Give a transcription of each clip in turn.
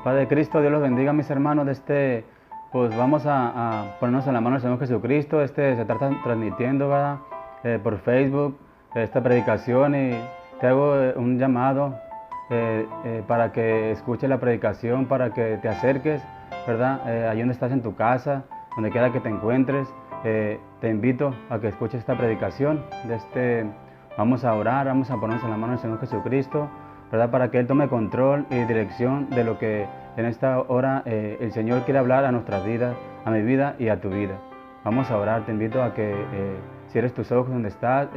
Paz de Cristo, Dios los bendiga, mis hermanos. Pues vamos a ponernos en la mano del Señor Jesucristo. Se está transmitiendo, ¿verdad? Por Facebook esta predicación, y te hago un llamado para que escuches la predicación, para que te acerques, ¿verdad? Allí donde estás en tu casa, donde quiera que te encuentres, te invito a que escuches esta predicación. Vamos a orar, vamos a ponernos en la mano del Señor Jesucristo, ¿verdad? Para que Él tome control y dirección de lo que en esta hora el Señor quiere hablar a nuestras vidas, a mi vida y a tu vida. Vamos a orar. Te invito a que cierres tus ojos donde estás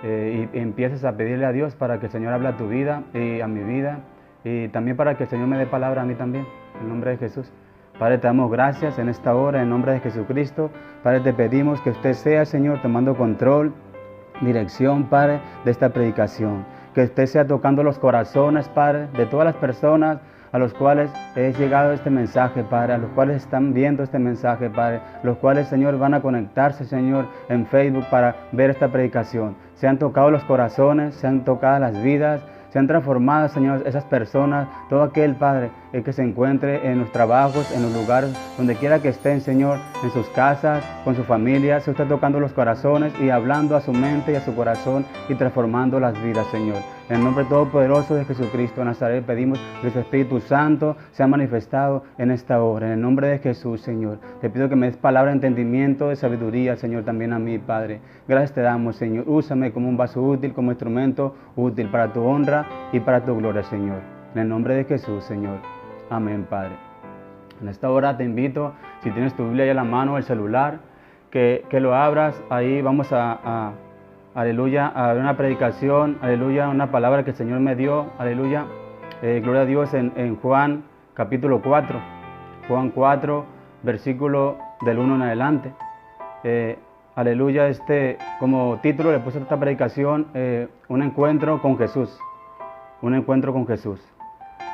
y empieces a pedirle a Dios para que el Señor hable a tu vida y a mi vida, y también para que el Señor me dé palabra a mí también, en nombre de Jesús. Padre, te damos gracias en esta hora, en nombre de Jesucristo. Padre, te pedimos que usted sea, Señor, tomando control, dirección, Padre, de esta predicación. Que usted sea tocando los corazones, Padre, de todas las personas a los cuales he llegado este mensaje, Padre, a los cuales están viendo este mensaje, Padre, los cuales, Señor, van a conectarse, Señor, en Facebook para ver esta predicación. Sean tocados los corazones, sean tocadas las vidas, sean transformadas, Señor, esas personas, todo aquel, Padre, que se encuentre en los trabajos, en los lugares, donde quiera que estén, Señor, en sus casas, con su familia, se está tocando los corazones y hablando a su mente y a su corazón y transformando las vidas, Señor. En el nombre todopoderoso de Jesucristo de Nazaret pedimos que su Espíritu Santo sea manifestado en esta hora. En el nombre de Jesús, Señor, te pido que me des palabra de entendimiento, de sabiduría, Señor, también a mí, Padre. Gracias te damos, Señor. Úsame como un vaso útil, como instrumento útil para tu honra y para tu gloria, Señor. En el nombre de Jesús, Señor. Amén, Padre. En esta hora te invito, si tienes tu Biblia ahí a la mano, el celular, que lo abras. Ahí vamos aleluya, a ver una predicación, aleluya, una palabra que el Señor me dio, aleluya. Gloria a Dios en Juan capítulo 4, Juan 4, versículo del 1 en adelante. Aleluya, como título le puse a esta predicación, un encuentro con Jesús, un encuentro con Jesús.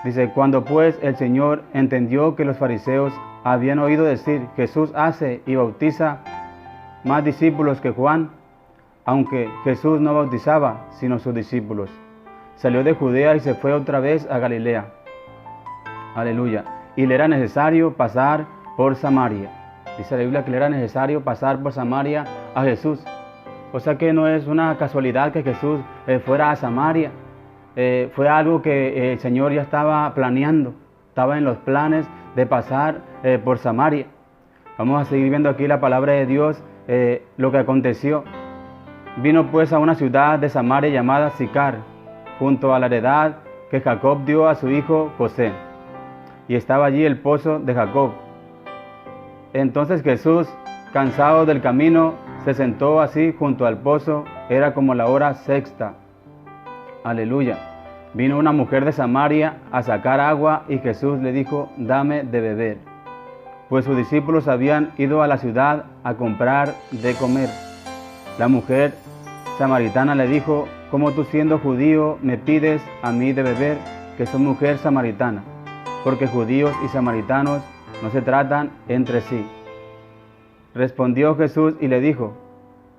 Dice: cuando pues el Señor entendió que los fariseos habían oído decir, Jesús hace y bautiza más discípulos que Juan, aunque Jesús no bautizaba, sino sus discípulos, salió de Judea y se fue otra vez a Galilea. Aleluya. Y le era necesario pasar por Samaria. Dice la Biblia que le era necesario pasar por Samaria a Jesús. O sea que no es una casualidad que Jesús fuera a Samaria. Fue algo que el Señor ya estaba planeando. Estaba en los planes de pasar por Samaria. Vamos a seguir viendo aquí la palabra de Dios, lo que aconteció. Vino pues a una ciudad de Samaria llamada Sicar, junto a la heredad que Jacob dio a su hijo José. Y estaba allí el pozo de Jacob. Entonces Jesús, cansado del camino, se sentó así junto al pozo. Era como la hora sexta. Aleluya. Vino una mujer de Samaria a sacar agua y Jesús le dijo: dame de beber. Pues sus discípulos habían ido a la ciudad a comprar de comer. La mujer samaritana le dijo: ¿cómo tú, siendo judío, me pides a mí de beber, que soy mujer samaritana? Porque judíos y samaritanos no se tratan entre sí. Respondió Jesús y le dijo: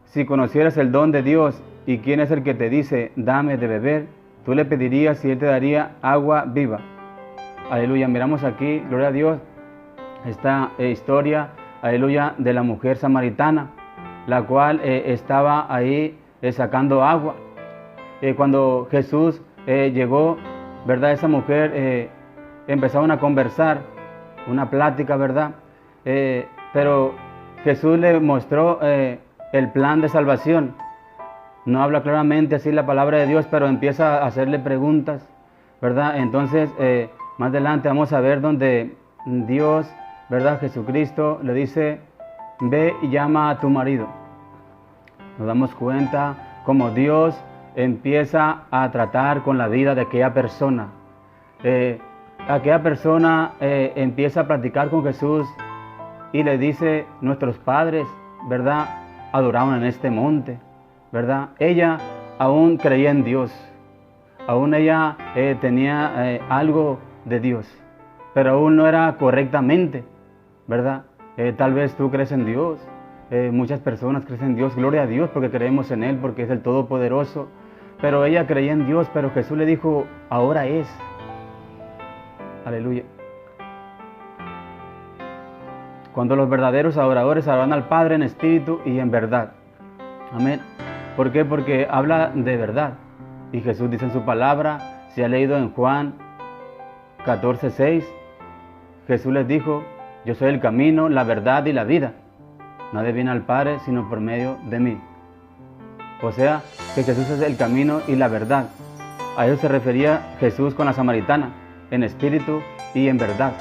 si conocieras el don de Dios y quién es el que te dice, dame de beber, tú le pedirías y él te daría agua viva. Aleluya. Miramos aquí, gloria a Dios, esta historia, aleluya, de la mujer samaritana, la cual estaba ahí sacando agua. Cuando Jesús llegó, ¿verdad? Esa mujer empezaron a conversar, una plática, ¿verdad? Pero Jesús le mostró el plan de salvación. No habla claramente así la palabra de Dios, pero empieza a hacerle preguntas, ¿verdad? Entonces, más adelante vamos a ver donde Dios, ¿verdad? Jesucristo le dice: ve y llama a tu marido. Nos damos cuenta cómo Dios empieza a tratar con la vida de aquella persona. Aquella persona empieza a platicar con Jesús y le dice: nuestros padres, ¿verdad?, adoraban en este monte, ¿verdad? Ella aún creía en Dios, aún ella tenía algo de Dios, pero aún no era correctamente, ¿verdad? Tal vez tú crees en Dios, muchas personas creen en Dios, gloria a Dios, porque creemos en Él, porque es el Todopoderoso, pero ella creía en Dios, pero Jesús le dijo: ahora es. Aleluya. cuando los verdaderos adoradores adoran al Padre en espíritu y en verdad. Amén. ¿Por qué? Porque habla de verdad. Y Jesús dice en su palabra, se ha leído en Juan 14:6, Jesús les dijo, yo soy el camino, la verdad y la vida. Nadie viene al Padre sino por medio de mí. O sea, que Jesús es el camino y la verdad. A eso se refería Jesús con la samaritana, en espíritu y en verdad,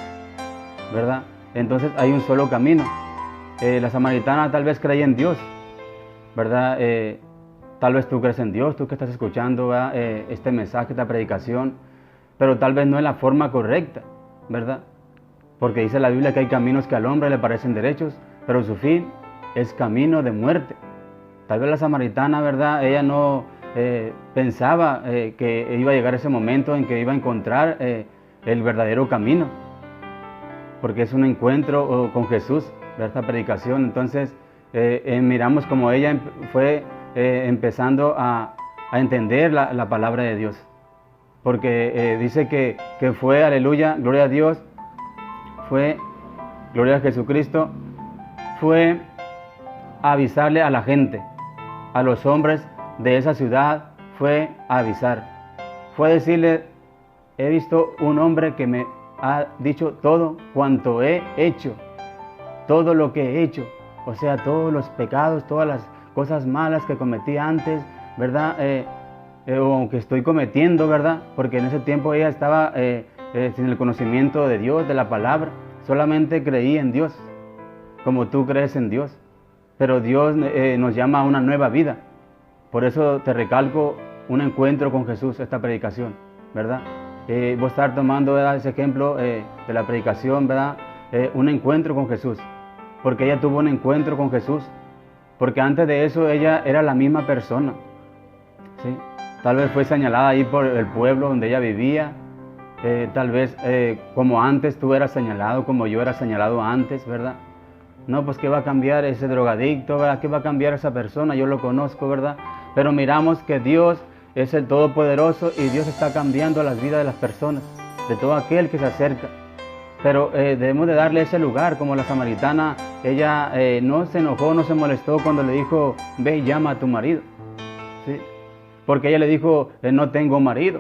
¿verdad? Entonces hay un solo camino. La samaritana tal vez creía en Dios, ¿verdad? Tal vez tú crees en Dios, tú que estás escuchando este mensaje, esta predicación, pero tal vez no es la forma correcta, ¿verdad? Porque dice la Biblia que hay caminos que al hombre le parecen derechos, pero su fin es camino de muerte. Tal vez la samaritana, ¿verdad? Ella no pensaba que iba a llegar ese momento en que iba a encontrar el verdadero camino, porque es un encuentro con Jesús, ¿verdad? Esta predicación. Entonces miramos como ella fue empezando a entender la palabra de Dios, porque dice que fue, aleluya, gloria a Dios, fue, gloria a Jesucristo, fue a avisarle a la gente, a los hombres de esa ciudad, fue a avisar, fue a decirle, he visto un hombre que me ha dicho todo cuanto he hecho, todo lo que he hecho, o sea, todos los pecados, todas las cosas malas que cometí antes, ¿verdad? O que estoy cometiendo, ¿verdad? Porque en ese tiempo ella estaba sin el conocimiento de Dios, de la palabra, solamente creí en Dios, como tú crees en Dios. Pero Dios nos llama a una nueva vida. Por eso te recalco un encuentro con Jesús, esta predicación, ¿verdad? Voy a estar tomando, ¿verdad?, ese ejemplo de la predicación, ¿verdad? Un encuentro con Jesús, porque ella tuvo un encuentro con Jesús, porque antes de eso ella era la misma persona, ¿sí? Tal vez fue señalada ahí por el pueblo donde ella vivía, tal vez como antes tú eras señalado, como yo era señalado antes, ¿verdad? No, pues ¿qué va a cambiar ese drogadicto, ¿verdad? ¿Qué va a cambiar esa persona? Yo lo conozco, ¿verdad? Pero miramos que Dios es el Todopoderoso y Dios está cambiando las vidas de las personas, de todo aquel que se acerca. Pero debemos de darle ese lugar, como la samaritana, ella no se enojó, no se molestó cuando le dijo, ve y llama a tu marido, ¿sí? Porque ella le dijo, no tengo marido.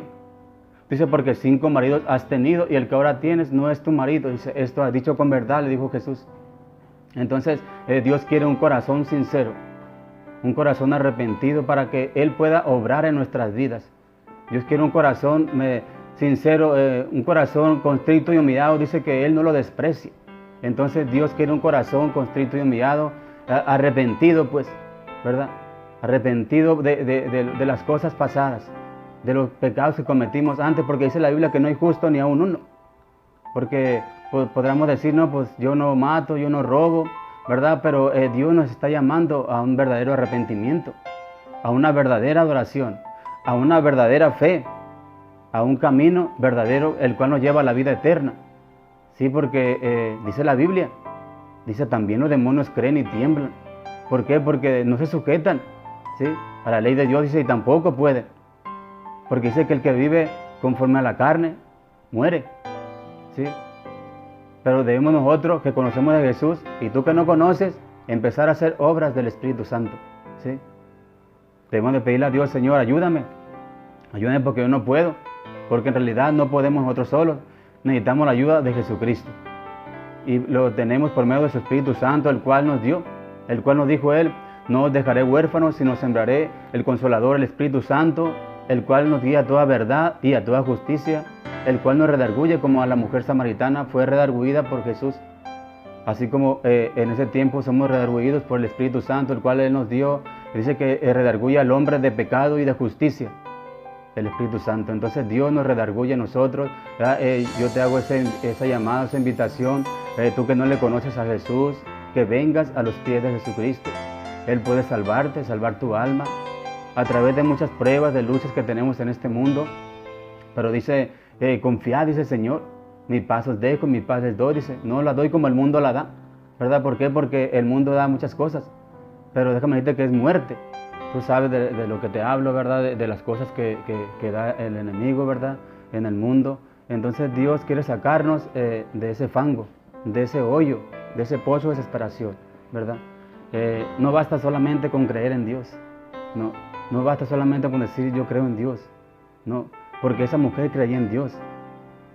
Dice, porque 5 maridos has tenido y el que ahora tienes no es tu marido. Dice, esto has dicho con verdad, le dijo Jesús. Entonces, Dios quiere un corazón sincero, un corazón arrepentido para que Él pueda obrar en nuestras vidas. Dios quiere un corazón sincero, un corazón contrito y humillado, dice que Él no lo desprecia. Entonces, Dios quiere un corazón contrito y humillado, arrepentido, pues, ¿verdad? Arrepentido de las cosas pasadas, de los pecados que cometimos antes, porque dice la Biblia que no hay justo ni aún uno. Porque podríamos decir, no, pues yo no mato, yo no robo, ¿verdad? Pero Dios nos está llamando a un verdadero arrepentimiento, a una verdadera adoración, a una verdadera fe, a un camino verdadero, el cual nos lleva a la vida eterna. Sí, porque dice la Biblia, dice también los demonios creen y tiemblan. ¿Por qué? Porque no se sujetan, ¿sí?, a la ley de Dios, dice, y tampoco puede. Porque dice que el que vive conforme a la carne, muere, ¿sí? Pero debemos nosotros que conocemos de Jesús, y tú que no conoces, empezar a hacer obras del Espíritu Santo, ¿sí? Debemos de pedirle a Dios, Señor, ayúdame porque yo no puedo, porque en realidad no podemos nosotros solos, necesitamos la ayuda de Jesucristo. Y lo tenemos por medio de su Espíritu Santo, el cual nos dio, el cual nos dijo Él, no os dejaré huérfanos, sino sembraré el Consolador, el Espíritu Santo, el cual nos guía a toda verdad y a toda justicia, el cual nos redarguye como a la mujer samaritana fue redarguida por Jesús. Así como en ese tiempo somos redarguidos por el Espíritu Santo, el cual Él nos dio, dice que redarguye al hombre de pecado y de justicia, el Espíritu Santo. Entonces Dios nos redarguye a nosotros. Yo te hago esa llamada, esa invitación, tú que no le conoces a Jesús, que vengas a los pies de Jesucristo. Él puede salvarte, salvar tu alma, a través de muchas pruebas, de luchas que tenemos en este mundo. Pero dice, confiad, dice el Señor, mi paz os dejo, mi paz les doy, dice, no la doy como el mundo la da, ¿verdad? ¿Por qué? Porque el mundo da muchas cosas, pero déjame decirte que es muerte. Tú sabes de lo que te hablo, ¿verdad? De las cosas que da el enemigo, ¿verdad? En el mundo. Entonces Dios quiere sacarnos de ese fango, de ese hoyo, de ese pozo de desesperación, ¿verdad? No basta solamente con creer en Dios, no basta solamente con decir yo creo en Dios, no, porque esa mujer creía en Dios.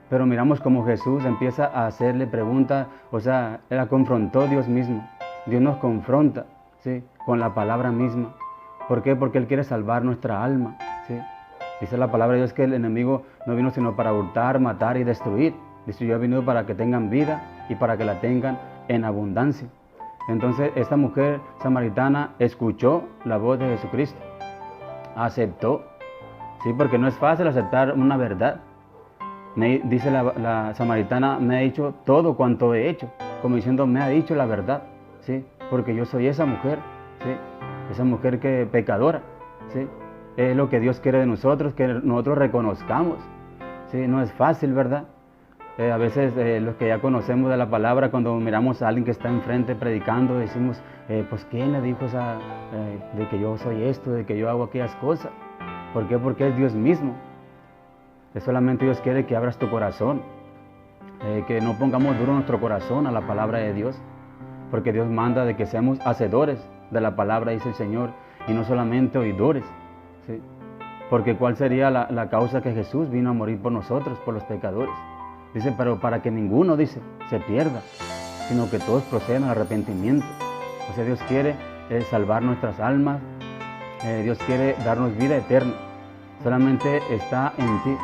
Pero miramos como Jesús empieza a hacerle preguntas, o sea, Él la confrontó Dios mismo. Dios nos confronta, ¿sí?, con la palabra misma. ¿Por qué? Porque Él quiere salvar nuestra alma, ¿sí? Dice la palabra de Dios que el enemigo no vino sino para hurtar, matar y destruir. Dice, yo he venido para que tengan vida y para que la tengan en abundancia. Entonces esta mujer samaritana escuchó la voz de Jesucristo, aceptó, ¿sí? Porque no es fácil aceptar una verdad. Dice la samaritana, me ha dicho todo cuanto he hecho, como diciendo, me ha dicho la verdad, ¿sí? Porque yo soy esa mujer, ¿sí? Esa mujer que pecadora, ¿sí? Es lo que Dios quiere de nosotros, que nosotros reconozcamos, ¿sí? No es fácil, ¿verdad? A veces los que ya conocemos de la palabra, cuando miramos a alguien que está enfrente predicando, decimos, pues ¿quién le dijo de que yo soy esto, de que yo hago aquellas cosas? ¿Por qué? Porque es Dios mismo. Solamente Dios quiere que abras tu corazón, que no pongamos duro nuestro corazón a la palabra de Dios, porque Dios manda de que seamos hacedores de la palabra, dice el Señor, y no solamente oidores, ¿sí? Porque ¿cuál sería la causa que Jesús vino a morir por nosotros, por los pecadores? Dice, pero para que ninguno, dice, se pierda, sino que todos procedan al arrepentimiento. O sea, Dios quiere salvar nuestras almas, Dios quiere darnos vida eterna. Solamente está en ti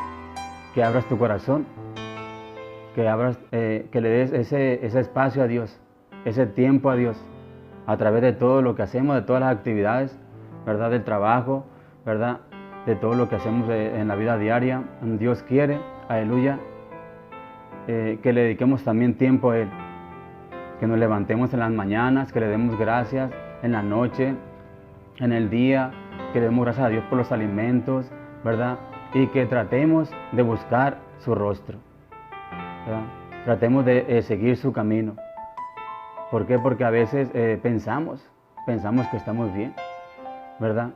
que abras tu corazón, que le des ese espacio a Dios, ese tiempo a Dios, a través de todo lo que hacemos, de todas las actividades, ¿verdad? Del trabajo, ¿verdad? De todo lo que hacemos en la vida diaria. Dios quiere, aleluya, que le dediquemos también tiempo a Él, que nos levantemos en las mañanas, que le demos gracias en la noche, en el día, que le demos gracias a Dios por los alimentos, ¿verdad? Y que tratemos de buscar su rostro, ¿verdad? Tratemos de seguir su camino. ¿Por qué? Porque a veces pensamos que estamos bien, ¿verdad?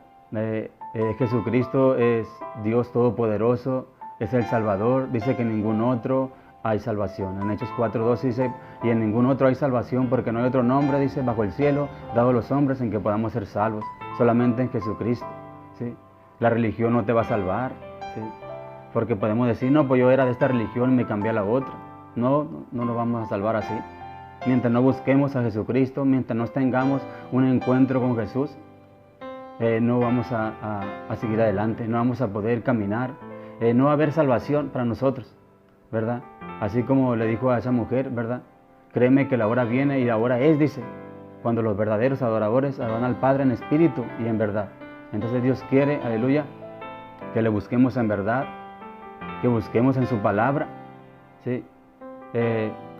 Jesucristo es Dios Todopoderoso, es el Salvador, dice que en ningún otro hay salvación. En Hechos 4:2 dice, y en ningún otro hay salvación porque no hay otro nombre, dice, bajo el cielo, dado a los hombres en que podamos ser salvos, solamente en Jesucristo, ¿sí? La religión no te va a salvar, ¿sí? Porque podemos decir, no, pues yo era de esta religión y me cambié a la otra. No nos vamos a salvar así. Mientras no busquemos a Jesucristo, mientras no tengamos un encuentro con Jesús, no vamos a seguir adelante, no vamos a poder caminar, no va a haber salvación para nosotros, ¿verdad? Así como le dijo a esa mujer, ¿verdad? Créeme que la hora viene y la hora es, dice, cuando los verdaderos adoradores adoran al Padre en espíritu y en verdad. Entonces Dios quiere, aleluya, que le busquemos en verdad, que busquemos en su palabra, ¿sí?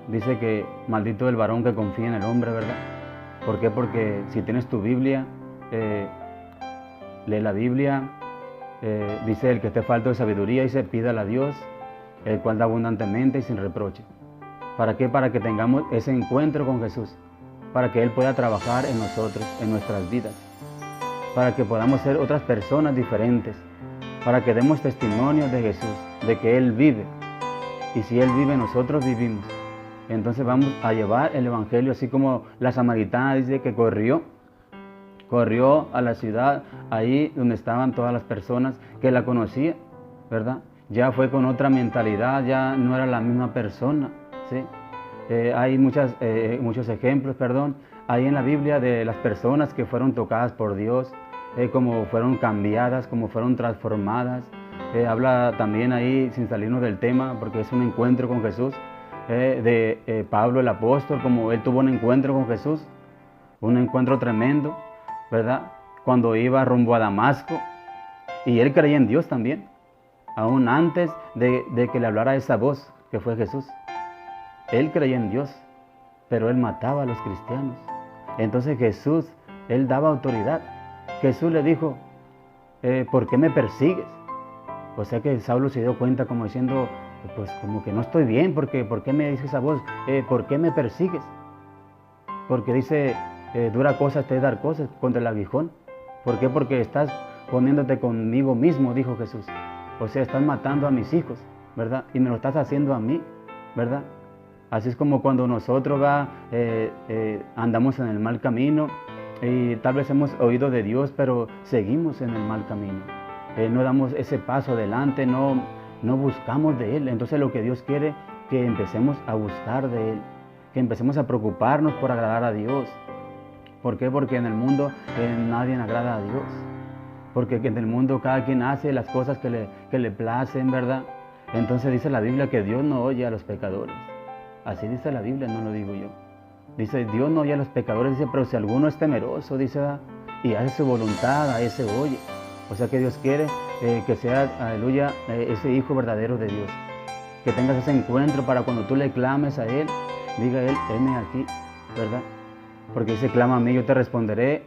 Dice que maldito el varón que confía en el hombre, ¿verdad? ¿Por qué? Porque si tienes tu Biblia, lee la Biblia, dice el que esté falto de sabiduría, dice pídala a Dios, el cual da abundantemente y sin reproche. ¿Para qué? Para que tengamos ese encuentro con Jesús, para que Él pueda trabajar en nosotros, en nuestras vidas, para que podamos ser otras personas diferentes, para que demos testimonio de Jesús, de que Él vive. Y si Él vive, nosotros vivimos. Entonces vamos a llevar el Evangelio, así como la samaritana dice que corrió a la ciudad, ahí donde estaban todas las personas que la conocían, ¿verdad? Ya fue con otra mentalidad, ya no era la misma persona, ¿sí? Hay muchos ejemplos, ahí en la Biblia de las personas que fueron tocadas por Dios, cómo fueron cambiadas, cómo fueron transformadas. Habla también ahí, sin salirnos del tema, porque es un encuentro con Jesús, de Pablo el apóstol, como él tuvo un encuentro con Jesús, un encuentro tremendo, ¿verdad? Cuando iba rumbo a Damasco, y él creía en Dios también, aún antes de que le hablara esa voz, que fue Jesús. Él creía en Dios, pero él mataba a los cristianos. Entonces Jesús, él daba autoridad. Jesús le dijo, ¿por qué me persigues? O sea que Saulo se dio cuenta como diciendo, pues como que no estoy bien, porque ¿por qué me dices esa voz? ¿Por qué me persigues? Porque dice, dura cosa te dar cosas contra el aguijón. ¿Por qué? Porque estás poniéndote conmigo mismo, dijo Jesús. O sea, estás matando a mis hijos, ¿verdad? Y me lo estás haciendo a mí, ¿verdad? Así es como cuando nosotros andamos en el mal camino y tal vez hemos oído de Dios, pero seguimos en el mal camino. No damos ese paso adelante, no buscamos de Él. Entonces lo que Dios quiere, que empecemos a buscar de Él, que empecemos a preocuparnos por agradar a Dios. ¿Por qué? Porque en el mundo nadie agrada a Dios. Porque en el mundo cada quien hace las cosas que le placen, ¿verdad? Entonces dice la Biblia que Dios no oye a los pecadores. Así dice la Biblia, no lo digo yo. Dice, Dios no oye a los pecadores, dice, pero si alguno es temeroso, dice, y hace su voluntad, a ese oye. O sea que Dios quiere que seas, aleluya, ese hijo verdadero de Dios. Que tengas ese encuentro para cuando tú le clames a Él, diga Él, heme aquí, ¿verdad? Porque dice, clama a mí, yo te responderé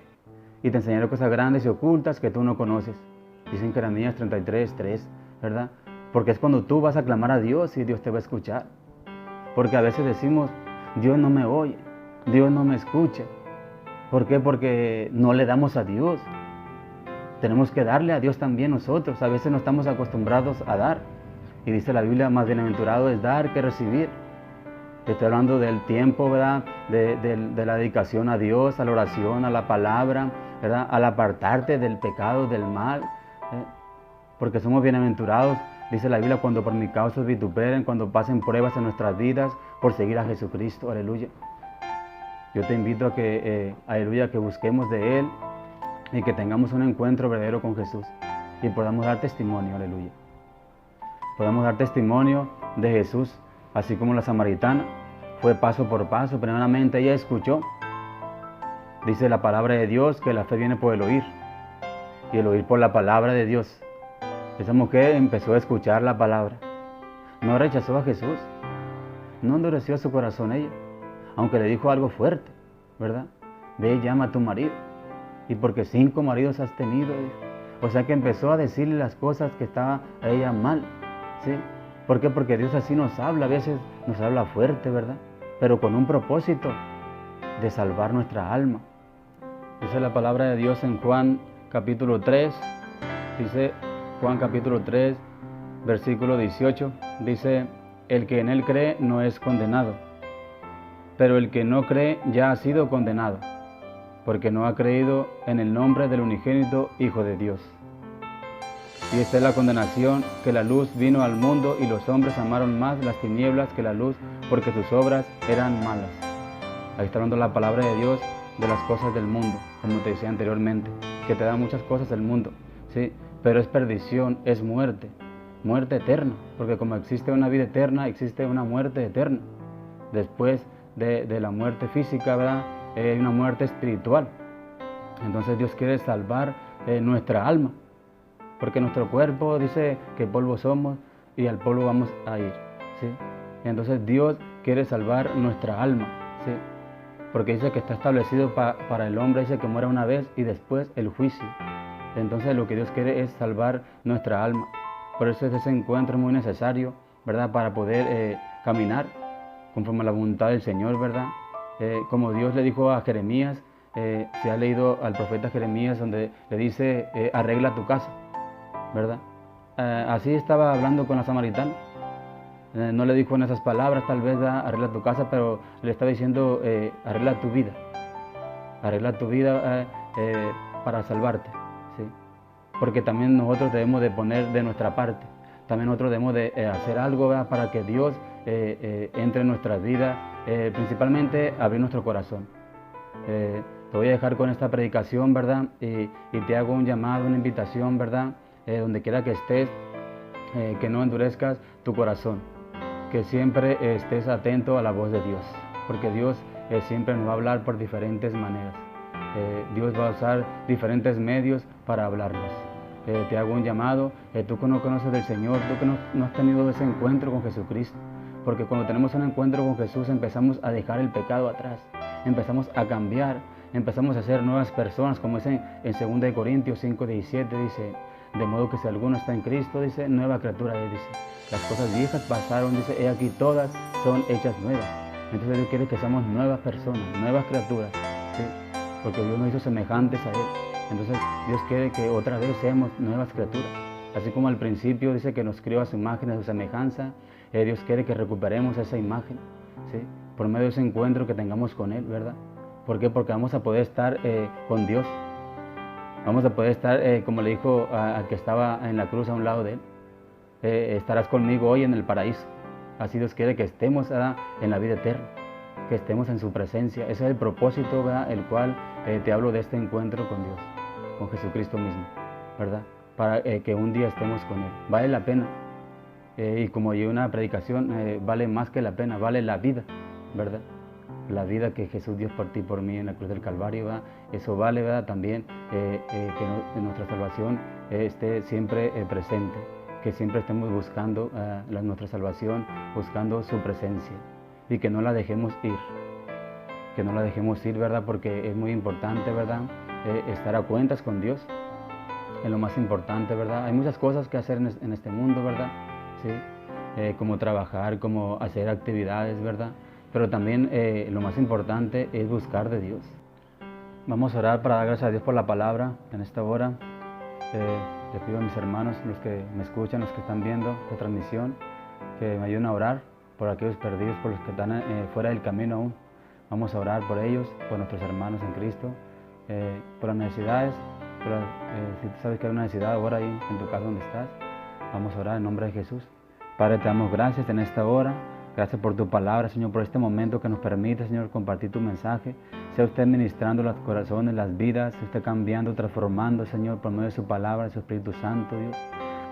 y te enseñaré cosas grandes y ocultas que tú no conoces. Dicen Jeremías 33:3, ¿verdad? Porque es cuando tú vas a clamar a Dios y Dios te va a escuchar. Porque a veces decimos, Dios no me oye, Dios no me escucha. ¿Por qué? Porque no le damos a Dios. Tenemos que darle a Dios también nosotros. A veces no estamos acostumbrados a dar. Y dice la Biblia, más bienaventurado es dar que recibir. Estoy hablando del tiempo, ¿verdad? De la dedicación a Dios, a la oración, a la palabra, ¿verdad? Al apartarte del pecado, del mal. Porque somos bienaventurados, dice la Biblia, cuando por mi causa os vituperen, cuando pasen pruebas en nuestras vidas por seguir a Jesucristo. Aleluya. Yo te invito a que, aleluya, que busquemos de Él y que tengamos un encuentro verdadero con Jesús y podamos dar testimonio, aleluya. Podamos dar testimonio de Jesús, así como la samaritana fue paso por paso. Primeramente ella escuchó. Dice la palabra de Dios que la fe viene por el oír y el oír por la palabra de Dios. Esa mujer empezó a escuchar la palabra. No rechazó a Jesús. No endureció su corazón ella, aunque le dijo algo fuerte, ¿verdad? Ve y llama a tu marido. Y porque 5 maridos has tenido. O sea que empezó a decirle las cosas que estaba a ella mal, ¿sí? ¿Por qué? Porque Dios así nos habla, a veces nos habla fuerte, ¿verdad? Pero con un propósito de salvar nuestra alma. Dice la palabra de Dios en Juan capítulo 3, dice Juan capítulo 3, versículo 18, dice, el que en Él cree no es condenado, pero el que no cree ya ha sido condenado, porque no ha creído en el nombre del unigénito Hijo de Dios. Y esta es la condenación, que la luz vino al mundo y los hombres amaron más las tinieblas que la luz, porque sus obras eran malas. Ahí está hablando la palabra de Dios de las cosas del mundo, como te decía anteriormente, que te da muchas cosas del mundo, ¿sí? Pero es perdición, es muerte, muerte eterna, porque como existe una vida eterna, existe una muerte eterna. Después de la muerte física, ¿verdad? Hay una muerte espiritual. Entonces Dios quiere salvar nuestra alma, porque nuestro cuerpo dice que polvo somos y al polvo vamos a ir, ¿sí? Entonces Dios quiere salvar nuestra alma, ¿sí? Porque dice que está establecido para el hombre, dice que muera una vez y después el juicio. Entonces lo que Dios quiere es salvar nuestra alma. Por eso ese encuentro es muy necesario, ¿verdad? Para poder caminar conforme a la voluntad del Señor, ¿verdad? Como Dios le dijo a Jeremías, se ha leído al profeta Jeremías donde le dice, arregla tu casa, ¿verdad? Así estaba hablando con la samaritana. No le dijo en esas palabras, tal vez, arregla tu casa, pero le estaba diciendo, arregla tu vida. Arregla tu vida para salvarte, ¿sí? Porque también nosotros debemos de poner de nuestra parte. También nosotros debemos de hacer algo, ¿verdad? Para que Dios entre en nuestras vidas, principalmente abrir nuestro corazón. Te voy a dejar con esta predicación, ¿verdad? Y te hago un llamado, una invitación, ¿verdad? Donde quiera que estés, que no endurezcas tu corazón, que siempre estés atento a la voz de Dios, porque Dios siempre nos va a hablar por diferentes maneras. Dios va a usar diferentes medios para hablarnos. Te hago un llamado, tú que no conoces del Señor, tú que no has tenido ese encuentro con Jesucristo, porque cuando tenemos un encuentro con Jesús empezamos a dejar el pecado atrás, empezamos a cambiar, empezamos a ser nuevas personas, como dice en 2 Corintios 5:17, dice, de modo que si alguno está en Cristo, dice, nueva criatura es, dice, las cosas viejas pasaron, dice, he aquí todas son hechas nuevas. Entonces Dios quiere que seamos nuevas personas, nuevas criaturas, ¿sí? Porque Dios nos hizo semejantes a Él. Entonces Dios quiere que otra vez seamos nuevas criaturas. Así como al principio dice que nos creó a su imagen, a su semejanza, Dios quiere que recuperemos esa imagen, ¿sí? Por medio de ese encuentro que tengamos con Él, ¿verdad? ¿Por qué? Porque vamos a poder estar con Dios. Vamos a poder estar, como le dijo al que estaba en la cruz a un lado de Él, estarás conmigo hoy en el paraíso. Así Dios quiere que estemos, ¿verdad?, en la vida eterna, que estemos en su presencia. Ese es el propósito, ¿verdad?, el cual te hablo de este encuentro con Dios, con Jesucristo mismo, ¿verdad? Para que un día estemos con Él. Vale la pena. Y como hay una predicación, vale más que la pena, vale la vida, ¿verdad? La vida que Jesús dio por ti y por mí en la cruz del Calvario, ¿verdad? Eso vale, ¿verdad? También que nuestra salvación esté siempre presente, que siempre estemos buscando nuestra salvación, buscando su presencia y que no la dejemos ir, ¿verdad? Porque es muy importante, ¿verdad? Estar a cuentas con Dios, es lo más importante, ¿verdad? Hay muchas cosas que hacer en este mundo, ¿verdad? ¿Sí? Como trabajar, como hacer actividades, ¿verdad? Pero también lo más importante es buscar de Dios. Vamos a orar para dar gracias a Dios por la palabra en esta hora. Les pido a mis hermanos, los que me escuchan, los que están viendo esta transmisión, que me ayuden a orar por aquellos perdidos, por los que están fuera del camino aún. Vamos a orar por ellos, por nuestros hermanos en Cristo, por las necesidades. Si tú sabes que hay una necesidad, ahora ahí en tu casa donde estás, vamos a orar en nombre de Jesús. Padre, te damos gracias en esta hora. Gracias por tu palabra, Señor, por este momento que nos permite, Señor, compartir tu mensaje. Sea usted ministrando los corazones, las vidas, sea usted cambiando, transformando, Señor, por medio de su palabra, de su Espíritu Santo, Dios.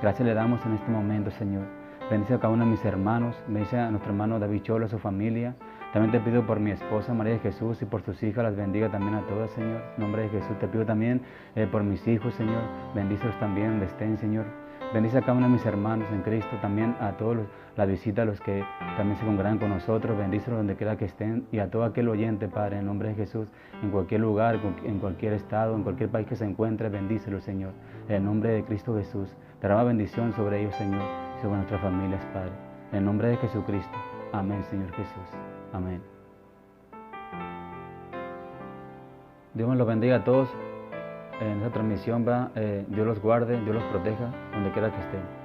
Gracias le damos en este momento, Señor. Bendice a cada uno de mis hermanos, bendice a nuestro hermano David Cholo, a su familia. También te pido por mi esposa María de Jesús y por sus hijas, las bendiga también a todas, Señor. En nombre de Jesús te pido también por mis hijos, Señor. Bendícelos también donde estén, Señor. Bendice a cada uno de mis hermanos en Cristo, también a todos la visita, a los que también se congregan con nosotros, bendícelos donde quiera que estén, y a todo aquel oyente, Padre, en nombre de Jesús, en cualquier lugar, en cualquier estado, en cualquier país que se encuentre, bendícelos, Señor, en nombre de Cristo Jesús. Derrama bendición sobre ellos, Señor, sobre nuestras familias, Padre, en nombre de Jesucristo. Amén, Señor Jesús. Amén. Dios me los bendiga a todos. En esta transmisión Dios los guarde, Dios los proteja, donde quiera que estén.